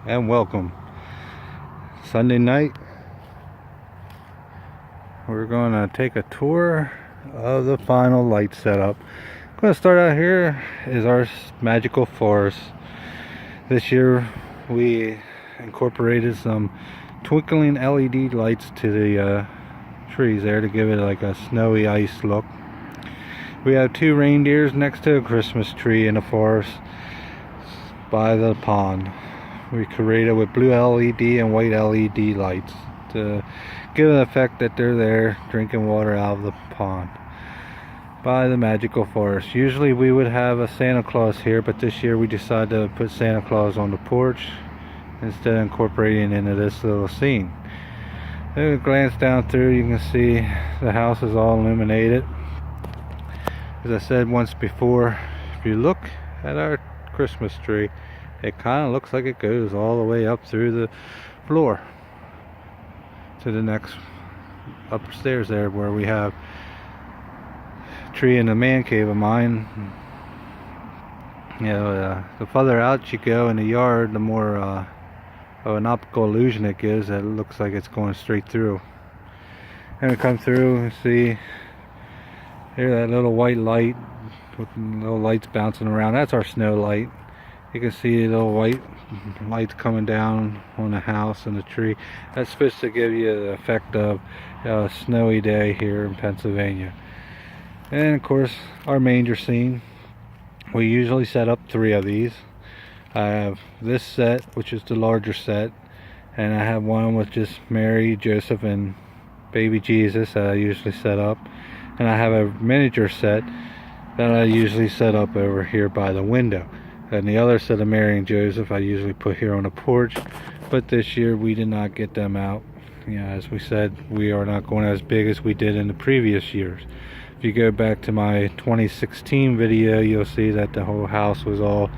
and welcome. Sunday night, we're going to take a tour of the final light setup. I'm going to start out here is our magical forest. This year we incorporated some twinkling LED lights to the trees there to give it like a snowy ice look. We have two reindeers next to a Christmas tree in the forest by the pond. We created with blue LED and white LED lights to give an effect that they're there drinking water out of the pond by the magical forest. Usually we would have a Santa Claus here, but this year we decided to put Santa Claus on the porch instead of incorporating into this little scene. If you glance down through, you can see the house is all illuminated. As I said once before, if you look at our Christmas tree, it kind of looks like it goes all the way up through the floor to the next upstairs there, where we have a tree in the man cave of mine. You know, the further out you go in the yard, the more of an optical illusion it gives, that it looks like it's going straight through. And we come through and see here that little white light with little lights bouncing around. That's our snow light. You can see little white lights coming down on the house and the tree. That's supposed to give you the effect of a snowy day here in Pennsylvania. And of course, our manger scene. We usually set up 3 of these. I have this set, which is the larger set, and I have one with just Mary, Joseph, and baby Jesus that I usually set up. And I have a miniature set that I usually set up over here by the window. And the other set of Mary and Joseph I usually put here on the porch, but this year we did not get them out. You know, as we said, we are not going as big as we did in the previous years. If you go back to my 2016 video, you'll see that the whole house was all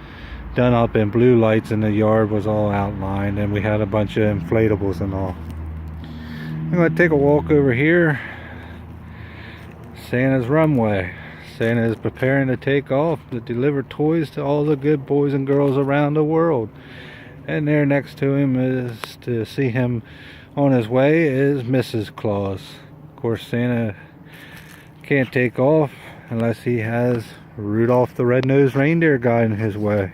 done up in blue lights and the yard was all outlined, and we had a bunch of inflatables and all. I'm going to take a walk over here. Santa's runway. Santa is preparing to take off to deliver toys to all the good boys and girls around the world. And there next to him is, to see him on his way, is Mrs. Claus. Of course, Santa can't take off unless he has Rudolph the Red-Nosed Reindeer guiding his way.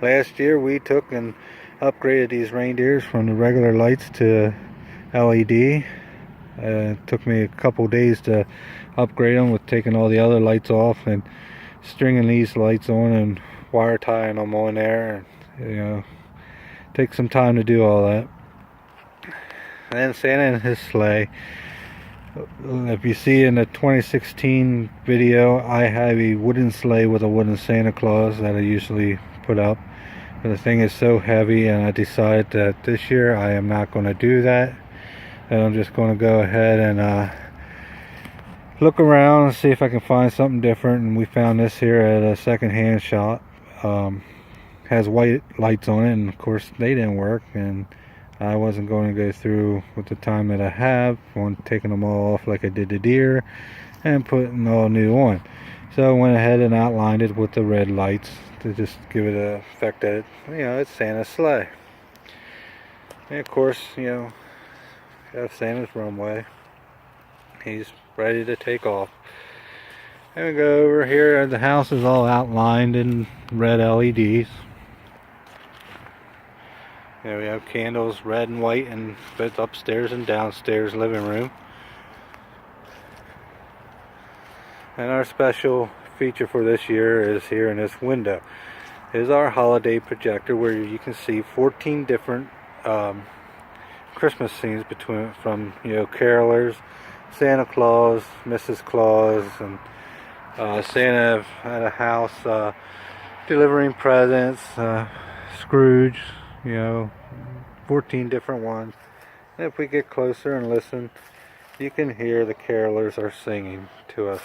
Last year we took and upgraded these reindeers from the regular lights to LED. It took me a couple days to upgrade them, with taking all the other lights off and stringing these lights on and wire tying them on there. You know, take some time to do all that. And then Santa and his sleigh. If you see in the 2016 video, I have a wooden sleigh with a wooden Santa Claus that I usually put up. But the thing is so heavy, and I decided that this year I am not going to do that. And I'm just going to go ahead and look around and see if I can find something different. And we found this here at a second-hand shop. Has white lights on it, and of course they didn't work, and I wasn't going to go through with the time that I have on taking them all off like I did the deer and putting all new on. So I went ahead and outlined it with the red lights to just give it an effect that, you know, it's Santa's sleigh. And of course, you know, have Santa's runway. He's ready to take off. And we go over here. The house is all outlined in red LEDs. There we have candles, red and white, in both upstairs and downstairs living room. And our special feature for this year is here in this window. Is our holiday projector, where you can see 14 different Christmas scenes from, you know, carolers, Santa Claus, Mrs. Claus, and Santa at a house delivering presents, Scrooge, you know, 14 different ones. And if we get closer and listen, you can hear the carolers are singing to us.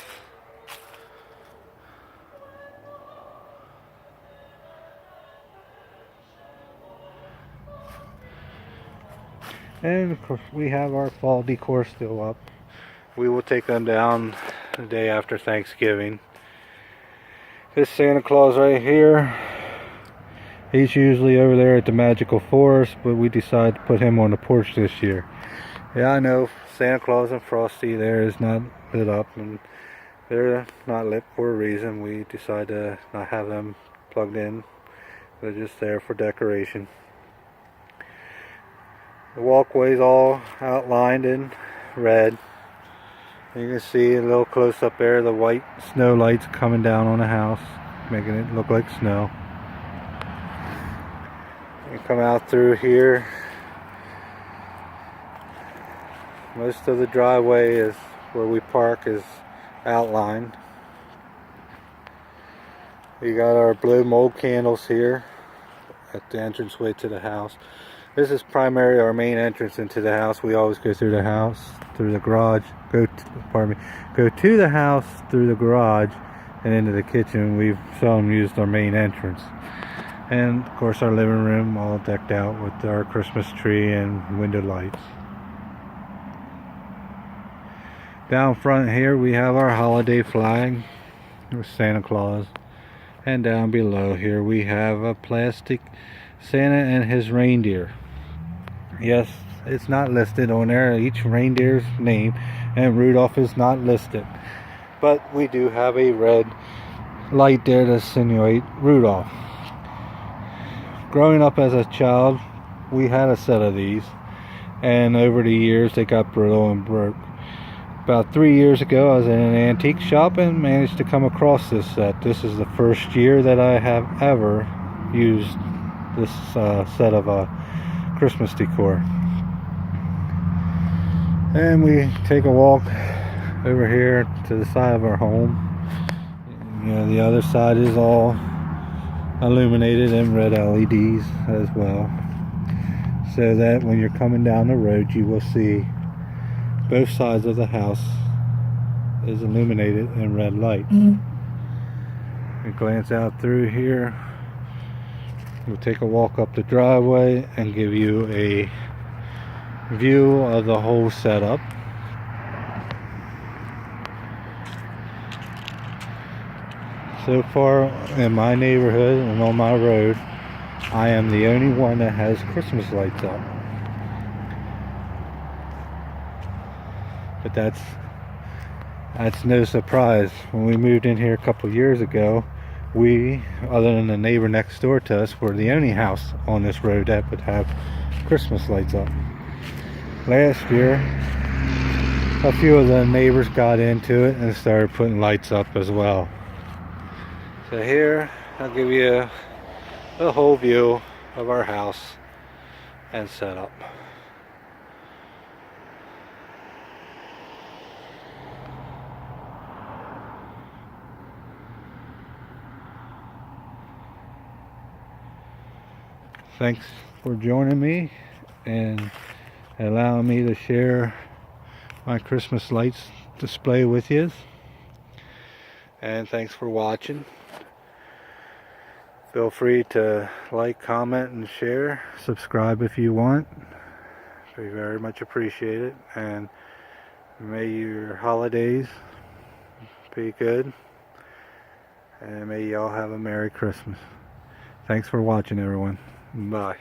And of course we have our fall decor still up. We will take them down the day after Thanksgiving. This Santa Claus right here He's usually over there at the Magical Forest, but we decided to put him on the porch this year. Yeah, I know Santa Claus and Frosty there is not lit up, and they're not lit for a reason. We decided to not have them plugged in. They're just there for decoration. The walkway's all outlined in red. You can see a little close up there the white snow lights coming down on the house, making it look like snow. You come out through here. Most of the driveway is where we park is outlined. We got our blue mold candles here at the entranceway to the house. This is primarily our main entrance into the house. We always go through the house, through the garage, go to the house through the garage and into the kitchen. We've seldom used our main entrance. And of course our living room all decked out with our Christmas tree and window lights. Down front here we have our holiday flag with Santa Claus. And down below here we have a plastic Santa and his reindeer. Yes, it's not listed on there, each reindeer's name, and Rudolph is not listed. But we do have a red light there to insinuate Rudolph. Growing up as a child, we had a set of these, and over the years they got brittle and broke. About 3 years ago I was in an antique shop and managed to come across this set. This is the first year that I have ever used this set of Christmas decor. And we take a walk over here to the side of our home. You know, the other side is all illuminated in red LEDs as well, so that when you're coming down the road you will see both sides of the house is illuminated in red light. We glance out through here. We'll take a walk up the driveway and give you a view of the whole setup. So far in my neighborhood and on my road, I am the only one that has Christmas lights up. But that's no surprise. When we moved in here a couple years ago, we, other than the neighbor next door to us, were the only house on this road that would have Christmas lights up. Last year, a few of the neighbors got into it and started putting lights up as well. So here, I'll give you a whole view of our house and setup. Thanks for joining me and allowing me to share my Christmas lights display with you. And thanks for watching. Feel free to like, comment, and share. Subscribe if you want. We very much appreciate it. And may your holidays be good. And may y'all have a Merry Christmas. Thanks for watching, everyone. Bye.